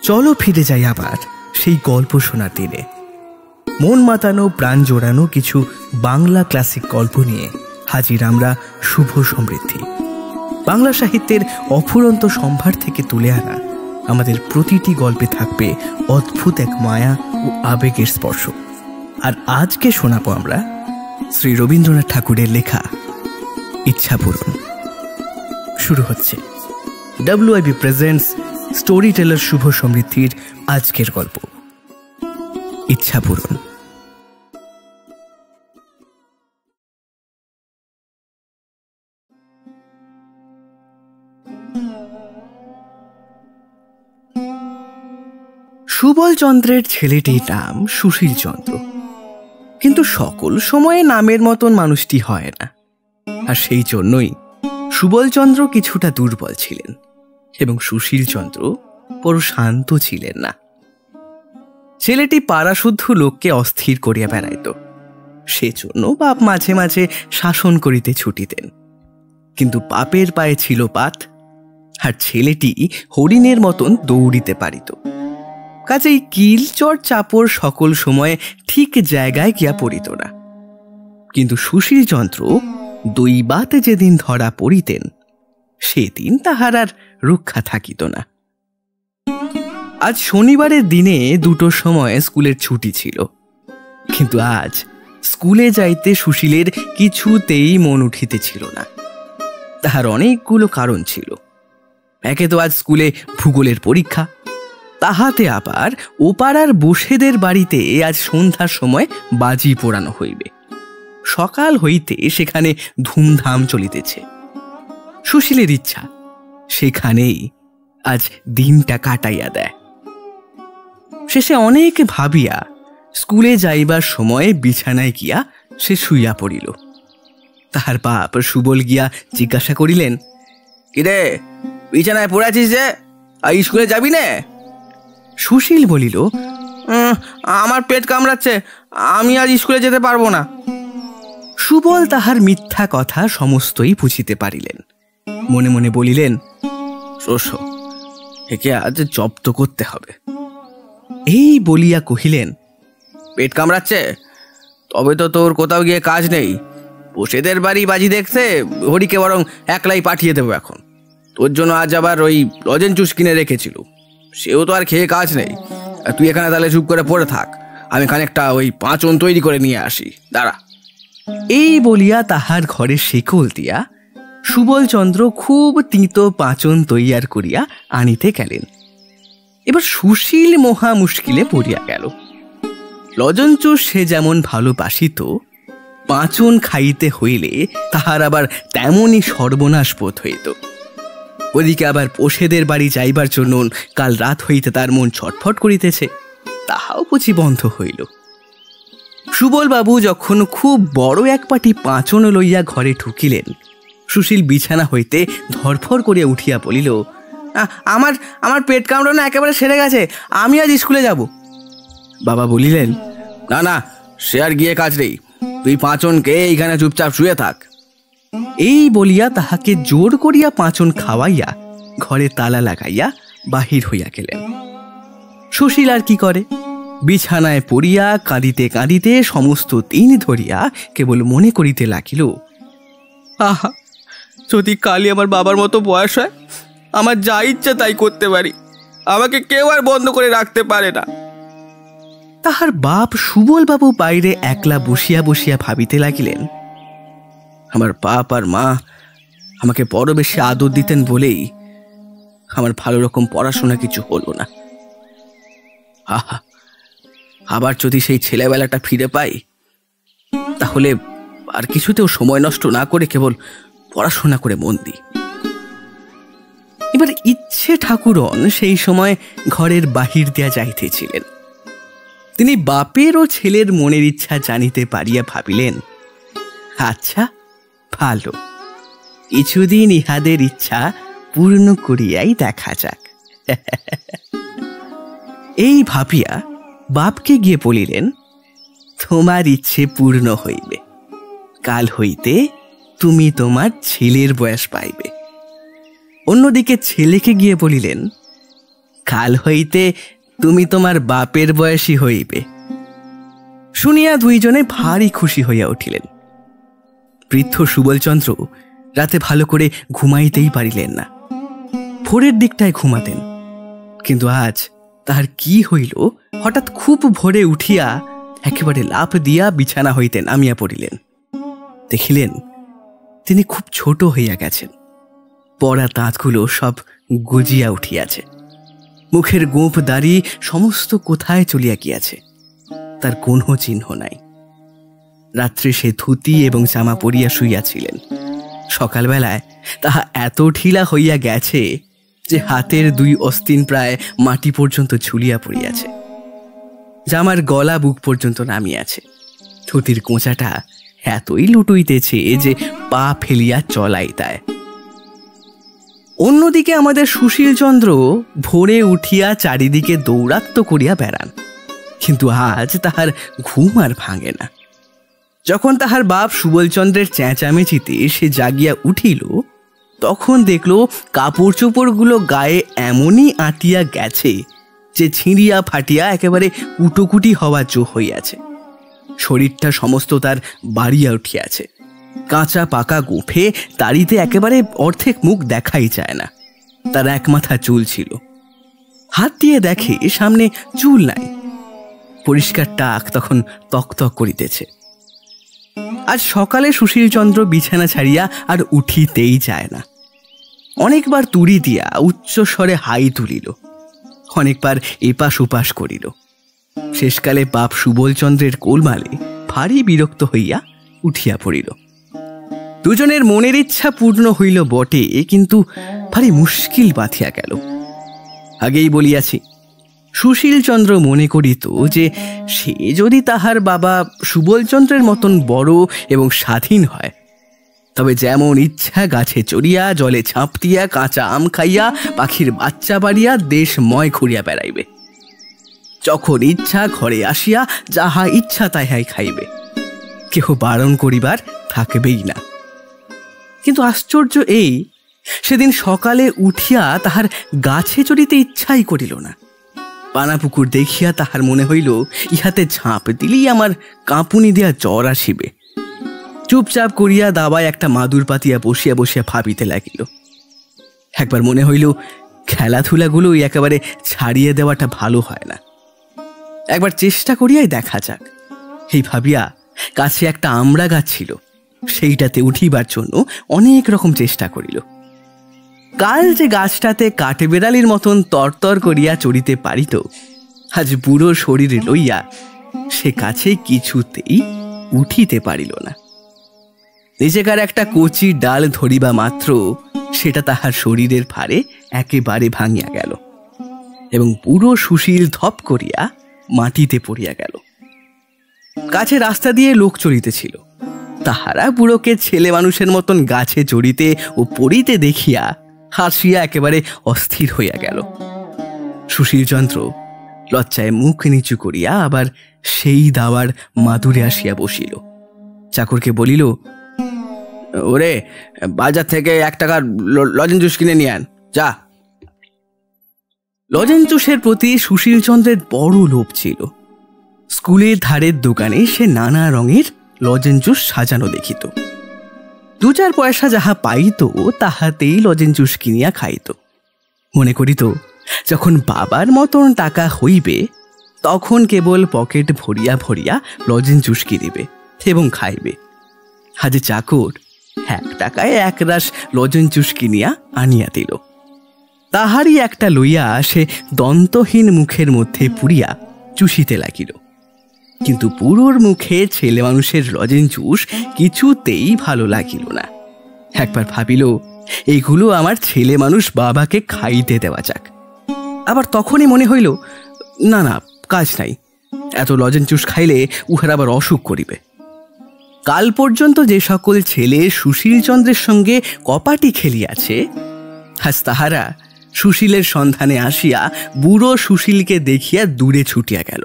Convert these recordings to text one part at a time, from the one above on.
চলো ফিরে যাই আবার সেই গল্প শোনার দিনে। মন মাতানো প্রাণ জোড়ানো কিছু বাংলা ক্লাসিক গল্প নিয়ে হাজির আমরা শুভ সমৃদ্ধি। বাংলা সাহিত্যের অফুরন্ত সম্ভার থেকে তুলে আনা আমাদের প্রতিটি গল্পে থাকবে অদ্ভুত এক মায়া ও আবেগের স্পর্শ। আর আজকে শোনাবো আমরা শ্রী রবীন্দ্রনাথ ঠাকুরের লেখা ইচ্ছা পূরণ। শুরু হচ্ছে WIB প্রেজেন্টস স্টোরি টেলার শুভ সমৃদ্ধির আজকের গল্প ইচ্ছা পূরণ। সুবল চন্দ্রের ছেলেটির নাম সুশীল চন্দ্র, কিন্তু সকল সময়ে নামের মতন মানুষটি হয় না। আর সেই জন্যই সুবল চন্দ্র কিছুটা দুর্বল ছিলেন এবং সুশীল চন্দ্র বড় শান্ত ছিলেন না। ছেলেটি পাড়াশুদ্ধ লোককে অস্থির করিয়া বেড়াইত, সেজন্য বাপ মাঝে মাঝে শাসন করিতে ছুটিতেন। কিন্তু বাপের পায়ে ছিল পাত, আর ছেলেটি হরিণের মতন দৌড়িতে পারিত। কাজেই কিল চর চাপড় সকল সময়ে ঠিক জায়গায় গিয়া পড়িত না। কিন্তু সুশীল চন্দ্র দৈবাতে যেদিন ধরা পড়িতেন সেদিন তাহার আর রক্ষা থাকিত না। আজ শনিবারের দিনে 2টোর সময় স্কুলের ছুটি ছিল, কিন্তু আজ স্কুলে যাইতে সুশীলের কিছুতেই মন উঠিতেছিল না। তাহার অনেকগুলো কারণ ছিল। একে তো আজ স্কুলে ভূগোলের পরীক্ষা, তাহাতে আবার ওপাড়ার বসেদের বাড়িতে আজ সন্ধ্যার সময় বাজি পোড়ানো হইবে। সকাল হইতে সেখানে ধুমধাম চলিতেছে। সুশীলের ইচ্ছা সেখানেই আজ দিনটা কাটাইয়া দেয়। শেষে অনেক ভাবিয়া স্কুলে যাইবার সময় বিছানায় গিয়া সে শুইয়া পড়িল। তাহার বাপ সুবল গিয়া জিজ্ঞাসা করিলেন, কিরে বিছানায় পড়েছিস যে, আর স্কুলে যাবি না? সুশীল বলিল, আমার পেট কামড়াচ্ছে, আমি আজ স্কুলে যেতে পারবো না। সুবল তাহার মিথ্যা কথা সমস্তই বুঝিতে পারিলেন। মনে মনে বলিলেন, শোষো, একে আজ জব্দ করতে হবে। এই বলিয়া কহিলেন, পেট কামড়াচ্ছে? তবে তো তোর কোথাও গিয়ে কাজ নেই। বসেদের বাড়ি বাজি দেখছে, হরিকে বরং একলাই পাঠিয়ে দেবো এখন। তোর জন্য আজ আবার ওই লজেন জুস কিনে রেখেছিল, সেও তো আর খেয়ে কাজ নেই। তুই এখানে তাহলে চুপ করে পড়ে থাক, আমি খানিকটা ওই পাঁচন তৈরি করে নিয়ে আসি, দাঁড়া। এই বলিয়া তাহার ঘরে শেকল দিয়া সুবল চন্দ্র খুব তিতো পাঁচন তৈয়ার করিয়া আনিতে গেলেন। এবার সুশীল মহা মুশকিলে পড়িয়া গেল। লজঞ্চুস সে যেমন ভালোবাসিত, পাঁচন খাইতে হইলে তাহার আবার তেমনই সর্বনাশ বোধ হইত। ওদিকে আবার পোষেদের বাড়ি যাইবার জন্য কাল রাত হইতে তার মন ছটফট করিতেছে, তাহাও বুঝি বন্ধ হইল। সুবল বাবু যখন খুব বড় এক পাটি পাঁচন লইয়া ঘরে ঢুকিলেন, সুশীল বিছানা হইতে ধরফর করিয়া উঠিয়া বলিল, আমার পেট কামড়ানো একেবারে সেরে গেছে, আমি আজ স্কুলে যাব। বাবা বলিলেন, না না, সে আর গিয়ে কাজ নেই, তুই পাঁচনকে এইখানে চুপচাপ শুয়ে থাক। এই বলিয়া তাহাকে জোর করিয়া পাঁচন খাওয়াইয়া ঘরে তালা লাগাইয়া বাহির হইয়া গেলেন। সুশীল আর কি করে, বিছানায় পড়িয়া কাঁদিতে কাঁদিতে সমস্ত দিন ধরিয়া কেবল মনে করিতে লাগিল, আহা, যদি কালই আমার বাবার মতো বয়স হয়, আমার যা ইচ্ছা তাই করতে পারি, আমাকে কেউ আর বন্ধ করে রাখতে পারে না। তাহার বাপ সুবল বাবু বাইরে একলা বসিয়া বসিয়া ভাবিতে লাগিলেন, আমার বাপ আর মা আমাকে বড় বেশি আদর দিতেন বলেই আমার ভালো রকম পড়াশোনা কিছু হলো না। আহা, আবার যদি সেই ছেলেবেলাটা ফিরে পাই, তাহলে আর কিছুতেও সময় নষ্ট না করে কেবল পড়াশোনা করে মন দিই। এবার ইচ্ছে ঠাকুরন সেই সময় ঘরের বাহির দিয়া যাইতেছিলেন। তিনি বাপের ও ছেলের মনের ইচ্ছা জানিতে পারিয়া ভাবিলেন, আচ্ছা ভালো, কিছুদিন ইহাদের ইচ্ছা পূর্ণ করিয়াই দেখা যাক। এই ভাবিয়া বাপকে গিয়ে বলিলেন, তোমার ইচ্ছে পূর্ণ হইবে, কাল হইতে তুমি তোমার ছেলের বয়স পাইবে। অন্যদিকে ছেলেকে গিয়ে বলিলেন, কাল হইতে তুমি তোমার বাপের বয়সী হইবে। শুনিয়া দুইজনে ভারী খুশি হইয়া উঠিলেন। বৃদ্ধ সুবলচন্দ্র রাতে ভালো করে ঘুমাইতেই পারিলেন না। ভোরের দিকটায় ঘুমাতেন, কিন্তু আজ তাহার কি হইল, হঠাৎ খুব ভোরে উঠিয়া একেবারে লাফ দিয়া বিছানা হইতে নামিয়া পড়িলেন। দেখিলেন তিনি খুব ছোট হইয়া গেছেন। পড়া দাঁতগুলো সব গজিয়া উঠিয়াছে, মুখের গোঁফ দাড়ি সমস্ত কোথায় চলিয়া গিয়াছে, তার কোনো চিহ্ন নাই। রাত্রে সে ধুতি এবং জামা পরিয়া শুইয়াছিলেন। সকালবেলায় তাহা এত ঢিলা হইয়া গেছে যে হাতের দুই অস্তিন প্রায় মাটি পর্যন্ত ঝুলিয়া পড়িয়াছে। জামার গলা বুক পর্যন্ত নামিয়াছে। ধুতির কোঁচাটা এতই লুটুইতেছে যে পা ফেলিয়া চলাই তাই। অন্যদিকে আমাদের সুশীলচন্দ্র ভোরে উঠিয়া চারিদিকে দৌরাত্ম্য করিয়া বেড়ান, কিন্তু আজ তাহার ঘুম আর ভাঙে না। যখন তাহার বাপ সুবলচন্দ্রের চেঁচামেচিতে সে জাগিয়া উঠিল, তখন দেখল কাপড় চোপড়গুলো গায়ে এমনই আটিয়া গেছে যে ছিঁড়িয়া ফাটিয়া একেবারে কুটোকুটি হওয়া জো হইয়াছে। শরীরটা সমস্ত তার বাড়িয়া উঠিয়াছে। কাঁচা পাকা গোঁফে তাড়িতে একেবারে অর্ধেক মুখ দেখাই যায় না। তার এক মাথা চুল ছিল, হাত দিয়ে দেখে সামনে চুল নাই। পরিষ্কার টাক তখন তকতক করিতেছে। আজ সকালে সুশীলচন্দ্র বিছানা ছাড়িয়া আর উঠিতেই যায় না। অনেকবার তুড়ি দিয়া উচ্চ স্বরে হাই তুলিল, অনেকবার এপাশ ওপাশ করিল। শেষকালে বাপ সুবলচন্দ্রের কোলমালে ভারী বিরক্ত হইয়া উঠিয়া পড়িল। দুজনের মনের ইচ্ছা পূর্ণ হইল বটে, কিন্তু ভারী মুশকিল বাঁধিয়া গেল। আগেই বলিয়াছি, সুশীলচন্দ্র মনে করিত যে সে যদি তাহার বাবা সুবলচন্দ্রের মতন বড় এবং স্বাধীন হয়, তবে যেমন ইচ্ছা গাছে চড়িয়া, জলে ঝাঁপ দিয়া, কাঁচা আম খাইয়া, পাখির বাচ্চা বাড়িয়া দেশময় ঘুরিয়া বেড়াইবে। যখন ইচ্ছা ঘরে আসিয়া যাহা ইচ্ছা তাহাই খাইবে, কেহ বারণ করিবার থাকবেই না। কিন্তু আশ্চর্য এই, সেদিন সকালে উঠিয়া তাহার গাছে চড়িতে ইচ্ছাই করিল না। পানাপুকুর দেখিয়া তাহার মনে হইল ইহাতে ঝাঁপ দিলেই আমার কাঁপুনি দেয়া জ্বর আসিবে। চুপচাপ করিয়া দাবায় একটা মাদুর পাতিয়া বসিয়া বসিয়া ভাবিতে লাগিল। একবার মনে হইল খেলাধুলাগুলোই একেবারে ছাড়িয়ে দেওয়াটা ভালো হয় না, একবার চেষ্টা করিয়াই দেখা যাক। এই ভাবিয়া কাছে একটা আমড়া গাছ ছিল, সেইটাতে উঠিবার জন্য অনেক রকম চেষ্টা করিল। কাল যে গাছটাতে কাঠবেড়ালির মতন তরতর করিয়া চড়িতে পারিত, আজ বুড়ো শরীর লইয়া সে কাছে কিছুতেই উঠিতে পারিল না। নিজেকার একটা কচি ডাল ধরিবা মাত্র সেটা তাহার শরীরের ভারে একেবারে ভাঙিয়া গেল এবং পুরো সুশীল ধপ করিয়া মাটিতে পড়িয়া গেল। কাছে রাস্তা দিয়ে লোক চলিতেছিল, তাহারা বুড়োকে ছেলে মানুষের মতন গাছে চড়িতে ও পড়িতে দেখিয়া হাসিয়া একেবারে অস্থির হইয়া গেল। সুশীলচন্দ্র লজ্জায় মুখ নিচু করিয়া আবার সেই দাওয়ার মাদুরে আসিয়া বসিল। চাকরকে বলিল, ওরে, বাজার থেকে 1 টাকার লজেন জুস কিনে নিয়ে আন, যা। লজেন জুসের প্রতি সুশীলচন্দ্রের বড় লোভ ছিল। স্কুলের ধারের দোকানে সে নানা রঙের লজেন জুস সাজানো দেখিত। 2-4 পয়সা যাহা পাইত তাহাতেই লজেন জুস কিনিয়া খাইত। মনে করিত যখন বাবার মতন টাকা হইবে তখন কেবল পকেট ভরিয়া ভরিয়া লজেন জুস কিনিবে এবং খাইবে। আজ চাকর 1 টাকায় 1 রাস লজেন জুস কিনিয়া আনিয়া দিল। তাহারই একটা লইয়া সে দন্তহীন মুখের মধ্যে পুরিয়া চুষিতে লাগিল। কিন্তু পুরোর মুখে ছেলে মানুষের লজেন জুস কিছুতেই ভালো লাগিল না। একবার ভাবিল, এইগুলো আমার ছেলে মানুষ বাবাকে খাইতে দেওয়া যাক। আবার তখনই মনে হইল, না না, কাজ নাই, এত লজেন জুস খাইলে উহার আবার অসুখ করিবে। কাল পর্যন্ত যে সকল ছেলে সুশীলচন্দ্রের সঙ্গে কপাটি খেলিয়াছে, আজ তাহারা সুশীলের সন্ধানে আসিয়া বুড়ো সুশীলকে দেখিয়া দূরে ছুটিয়া গেল।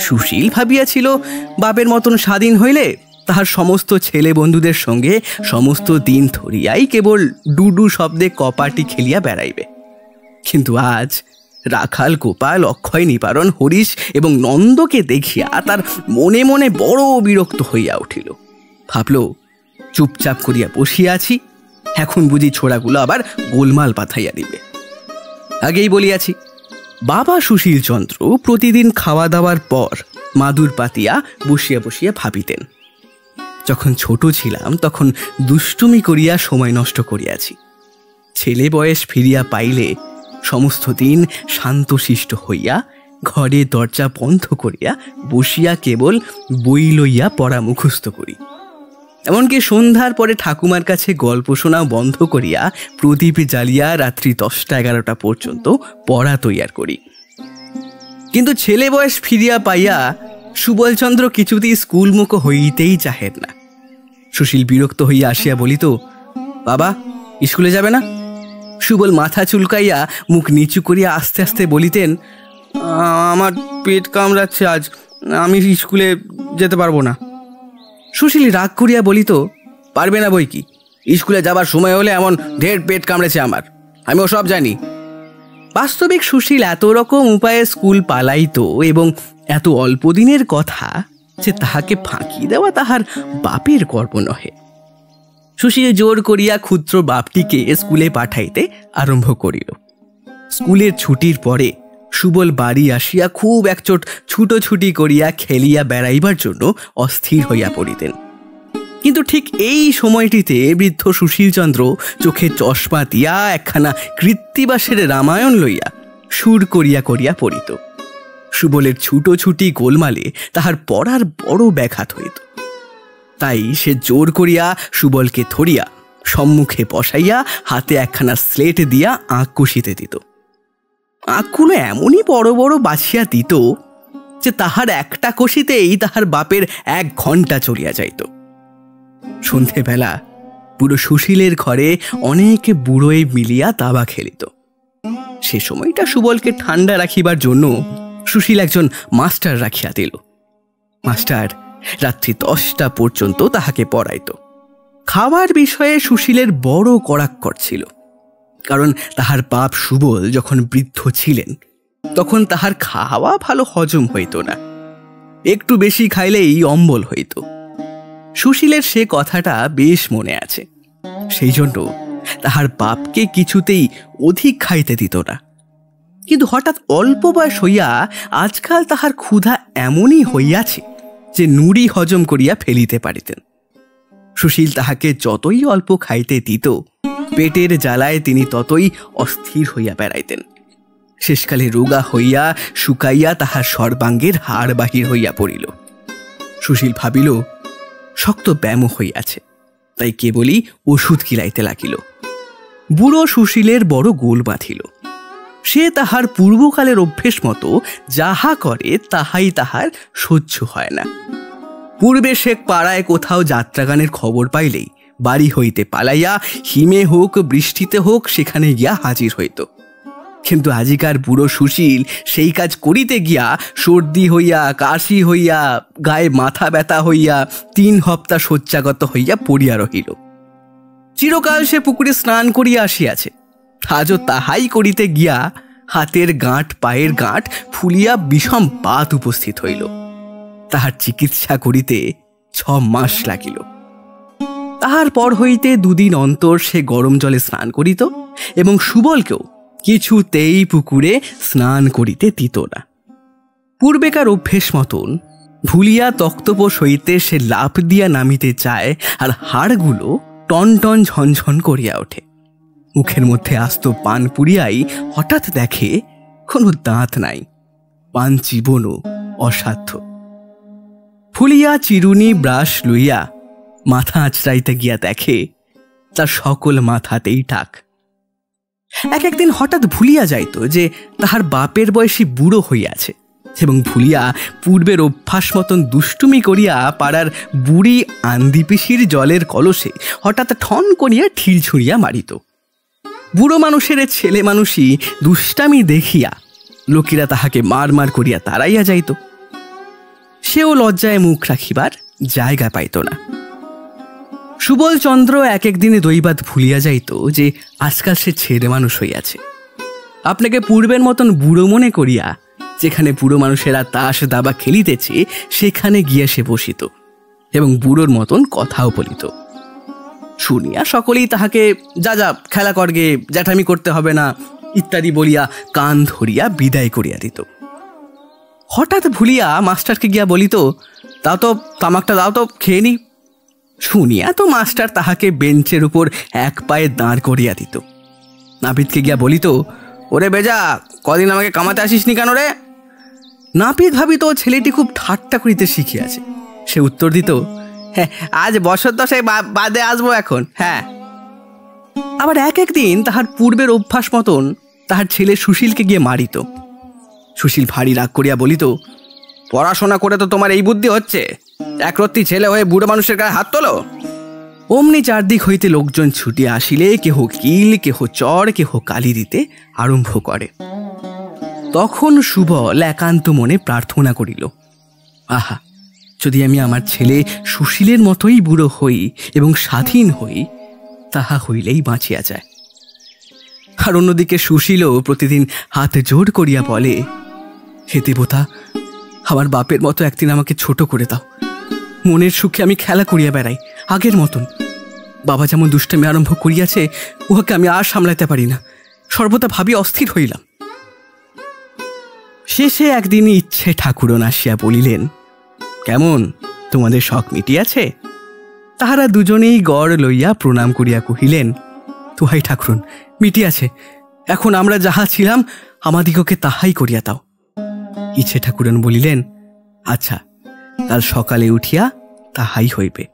সুশীল ভাবিয়াছিল বাপের মতন স্বাধীন হইলে তাহার সমস্ত ছেলে বন্ধুদের সঙ্গে সমস্ত দিন ধরিয়াই কেবল ডুডু শব্দে কপাটি খেলিয়া বেড়াইবে। কিন্তু আজ রাখাল, গোপাল, অক্ষয়, নিবারণ, হরিশ এবং নন্দকে দেখিয়া তার মনে মনে বড় বিরক্ত হইয়া উঠিল। ভাবল, চুপচাপ করিয়া বসিয়া আছি, এখন বুঝি ছোড়াগুলো আবার গোলমাল পাঠাইয়া দিবে। আগেই বলিয়াছি, বাবা সুশীল চন্দ্র প্রতিদিন খাওয়া দাওয়ার পর মাদুর পাতিয়া বসিয়া বসিয়া ভাবিতেন, যখন ছোট ছিলাম তখন দুষ্টুমি করিয়া সময় নষ্ট করিয়াছি। ছেলে বয়স ফিরিয়া পাইলে সমস্ত দিন শান্তশিষ্ট হইয়া ঘরে দরজা বন্ধ করিয়া বসিয়া কেবল বই লইয়া পড়া মুখস্থ করি। এমনকি সন্ধ্যার পরে ঠাকুমার কাছে গল্প শোনা বন্ধ করিয়া প্রদীপ জ্বালিয়া রাত্রি 10টা-11টা পর্যন্ত পড়া তৈয়ার করি। কিন্তু ছেলে বয়স ফিরিয়া পাইয়া সুবলচন্দ্র কিছুতেই স্কুলমুখ হইতেই চাহেন না। সুশীল বিরক্ত হইয়া আসিয়া বলিত, বাবা স্কুলে যাবে না? সুবল মাথা চুলকাইয়া মুখ নিচু করিয়া আস্তে আস্তে বলিতেন, আমার পেট কামড়াচ্ছে, আজ আমি স্কুলে যেতে পারবো না। সুশীল রাগ করিয়া বলিত, পারবে না বই কি, স্কুলে যাবার সময় হলে এমন ঢের পেট কামড়েছে আমার, আমি ওসব জানি। বাস্তবিক সুশীল এত রকম উপায়ে স্কুল পালাইত এবং এত অল্প দিনের কথা যে তাহাকে ফাঁকি দেওয়া তাহার বাপের গর্ব নহে। সুশীল জোর করিয়া ক্ষুদ্র বাপটিকে স্কুলে পাঠাইতে আরম্ভ করিল। স্কুলের ছুটির পরে সুবল বাড়ি আসিয়া খুব একচোট ছুটোছুটি করিয়া খেলিয়া বেড়াইবার জন্য অস্থির হইয়া পড়িতেন। কিন্তু ঠিক এই সময়টিতে বৃদ্ধ সুশীলচন্দ্র চোখে চশমা দিয়া একখানা কৃত্তিবাসের রামায়ণ লইয়া সুর করিয়া করিয়া পড়িত। সুবলের ছুটোছুটি গোলমালে তাহার পড়ার বড় ব্যাঘাত হইত। তাই সে জোর করিয়া সুবলকে ধরিয়া সম্মুখে বসাইয়া হাতে একখানা স্লেট দিয়া আঁক কষিতে দিত। আঁকগুলো এমনই বড় বড় বাছিয়া দিত যে তাহার একটা কষিতেই তাহার বাপের 1 ঘন্টা চলিয়া যাইত। সন্ধেবেলা বুড়ো সুশীলের ঘরে অনেক বুড়োয় মিলিয়া দাবা খেলিত। সে সময়টা সুবলকে ঠান্ডা রাখিবার জন্য সুশীল একজন মাস্টার রাখিয়া দিল। মাস্টার রাত্রি 10টা পর্যন্ত তাহাকে পড়াইত। খাবার বিষয়ে সুশীলের বড় কড়াক্কড় ছিল, কারণ তাহার বাপ সুবল যখন বৃদ্ধ ছিলেন তখন তাহার খাওয়া ভালো হজম হইত না, একটু বেশি খাইলেই অম্বল হইত। সুশীলের সে কথাটা বেশ মনে আছে, সেই জন্য তাহার বাপকে কিছুতেই অধিক খাইতে দিত না। কিন্তু হঠাৎ অল্প বয়স হইয়া আজকাল তাহার ক্ষুধা এমনই হইয়াছে যে নুড়ি হজম করিয়া ফেলিতে পারিতেন। সুশীল তাহাকে যতই অল্প খাইতে দিত, পেটের জ্বালায় তিনি ততই অস্থির হইয়া বেড়াইতেন। শেষকালে রোগা হইয়া শুকাইয়া তাহার সর্বাঙ্গের হাড় বাহির হইয়া পড়িল। সুশীল ভাবিল, শক্ত ব্যায়াম হইয়াছে, তাই কেবলই ওষুধ কিলাইতে লাগিল। বুড়ো সুশীলের বড় গোল বাঁধিল। সে তাহার পূর্বকালের অভ্যেস মতো যাহা করে তাহাই তাহার সহ্য হয় না। পূর্বে সে পাড়ায় কোথাও যাত্রাগানের খবর পাইলেই বাড়ি হইতে পালাইয়া হিমে হোক বৃষ্টিতে হোক সেখানে গিয়া হাজির হইত। কিন্তু আজিকার বুড়ো সুশীল সেই কাজ করিতে গিয়া সর্দি হইয়া, কাশি হইয়া, গায়ে মাথা ব্যথা হইয়া 3 হপ্তা শয্যাগত হইয়া পড়িয়া রহিল। চিরকাল সে পুকুরে স্নান করিয়া আসিয়াছে, আজও তাহাই করিতে গিয়া হাতের গাঁট পায়ের গাঁট ফুলিয়া বিষম বাত উপস্থিত হইল। তাহার চিকিৎসা করিতে 6 মাস লাগিল। তাহার পর হইতে 2 দিন অন্তর সে গরম জলে স্নান করিত এবং সুবলকেও কিছুতেই পুকুরে স্নান করিতে দিত না। পূর্বেকার অভ্যেস মতন ভুলিয়া তক্তপোষ হইতে সে লাফ দিয়া নামিতে চায়, আর হাড়গুলো টন টন ঝনঝন করিয়া ওঠে। মুখের মধ্যে আস্ত পান পুড়িয়াই হঠাৎ দেখে কোনো দাঁত নাই, পান চিবনও অসাধ্য। ফুলিয়া চিরুনি ব্রাশ লইয়া মাথা আঁচড়াইতে গিয়া দেখে তার সকল মাথাতেই টাক। একদিন হঠাৎ ভুলিয়া যাইত যে তাহার বাপের বয়সী বুড়ো হইয়াছে এবং ভুলিয়া পূর্বের অভ্যাস মতন দুষ্টুমি করিয়া পাড়ার বুড়ি আন্দিপিসির জলের কলসে হঠাৎ ঠন করিয়া ঠিল ছুঁড়িয়া মারিত। বুড়ো মানুষের ছেলে মানুষই দুষ্টামি দেখিয়া লোকেরা তাহাকে মার মার করিয়া তাড়াইয়া যাইত। সেও লজ্জায় মুখ রাখিবার জায়গা পাইত না। সুবলচন্দ্র একদিনে দৈবাত ভুলিয়া যাইত যে আজকাল সে ছেলে মানুষ হইয়াছে, আপনাকে পূর্বের মতন বুড়ো মনে করিয়া যেখানে বুড়ো মানুষেরা তাস দাবা খেলিতেছে সেখানে গিয়া সে বসিত এবং বুড়োর মতন কথাও বলিত। শুনিয়া সকলেই তাহাকে যা যা খেলা করগে, জ্যাঠামি করতে হবে না ইত্যাদি বলিয়া কান ধরিয়া বিদায় করিয়া দিত। হঠাৎ ভুলিয়া মাস্টারকে গিয়া বলিত, তাও তো তামাকটা দাও তো খেয়ে নি। শুনিয়া তো মাস্টার তাহাকে বেঞ্চের উপর এক পায়ে দাঁড় করিয়া দিত। নাপিতকে গিয়া বলিত, ওরে বেজা, কদিন আমাকে কামাতে আসিস নি কেন রে? নাপিত ভাবিত ছেলেটি খুব ঠাট্টা করিতে শিখিয়াছে। সে উত্তর দিত, হ্যাঁ, আজ বছর 10 বাদে আসবো এখন। হ্যাঁ। আবার একদিন তাহার পূর্বের অভ্যাস মতন তাহার ছেলে সুশীলকে গিয়ে মারিত। সুশীল ভারী রাগ করিয়া বলিত, পড়াশোনা করে তো তোমার এই বুদ্ধি হচ্ছে, একরত্তি ছেলে হয়ে বুড়ো মানুষের গায়ে হাত তোলো। অমনি চারদিক হইতে লোকজন ছুটিয়া আসিলে কেহ কিল, কেহ চর, কেহ কালি দিতে আরম্ভ করে। তখন সুবল একান্ত মনে প্রার্থনা করিল, আহা, যদি আমি আমার ছেলে সুশীলের মতোই বুড়ো হই এবং স্বাধীন হই, তাহা হইলেই বাঁচিয়া যায়। আর অন্যদিকে সুশীলও প্রতিদিন হাত জোর করিয়া বলে, হে দেবতা, আমার বাপের মতো একদিন আমাকে ছোট করে দাও। মনের সুখে আমি খেলা করিয়া বেড়াই আগের মতন। বাবা যেমন দুষ্টামি আরম্ভ করিয়াছে, উহাকে আমি আর সামলাইতে পারি না, সর্বদা ভাবি অস্থির হইলাম। শেষে একদিন ইচ্ছে ঠাকুরন আসিয়া বলিলেন, কেমন, তোমাদের শখ মিটিয়াছে? তাহারা দুজনেই গড় লইয়া প্রণাম করিয়া কহিলেন, দোহাই ঠাকুরন, মিটিয়াছে। এখন আমরা যাহা ছিলাম আমাদিগকে তাহাই করিয়া দাও। ইচ্ছে ঠাকুরন বলিলেন, আচ্ছা, কাল সকালে উঠিয়া তাহাই হইবে।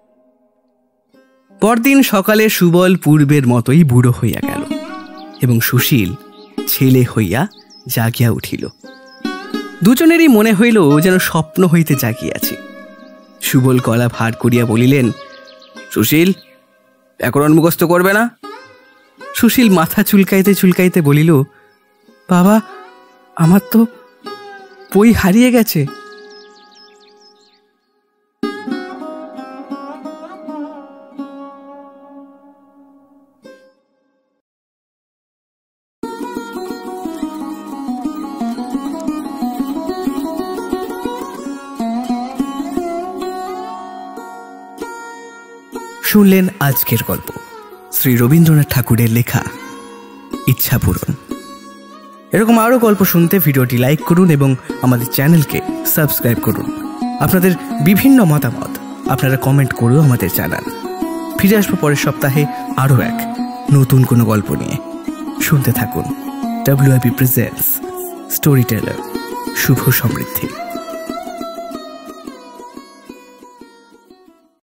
পরদিন সকালে সুবল পূর্বের মতোই বুড়ো হইয়া গেল এবং সুশীল ছেলে হইয়া জাগিয়া উঠিল। দুজনেরই মনে হইল যেন স্বপ্ন হইতে জাগিয়াছে। সুবল গলা ভার করিয়া বলিলেন, সুশীল, ব্যাকরণ মুখস্থ করবে না? সুশীল মাথা চুলকাইতে চুলকাইতে বলিল, বাবা, আমার তো বই হারিয়ে গেছে। শুনলেন আজকের গল্প, শ্রী রবীন্দ্রনাথ ঠাকুরের লেখা ইচ্ছাপূরণ। এরকম আরও গল্প শুনতে ভিডিওটি লাইক করুন এবং আমাদের চ্যানেলকে সাবস্ক্রাইব করুন। আপনাদের বিভিন্ন মতামত আপনারা কমেন্ট করেও আমাদের জানান। ফিরে আসবো পরের সপ্তাহে আরও এক নতুন কোনো গল্প নিয়ে। শুনতে থাকুন WIP প্রেজেন্টস স্টোরি টেলার। শুভ সমৃদ্ধি।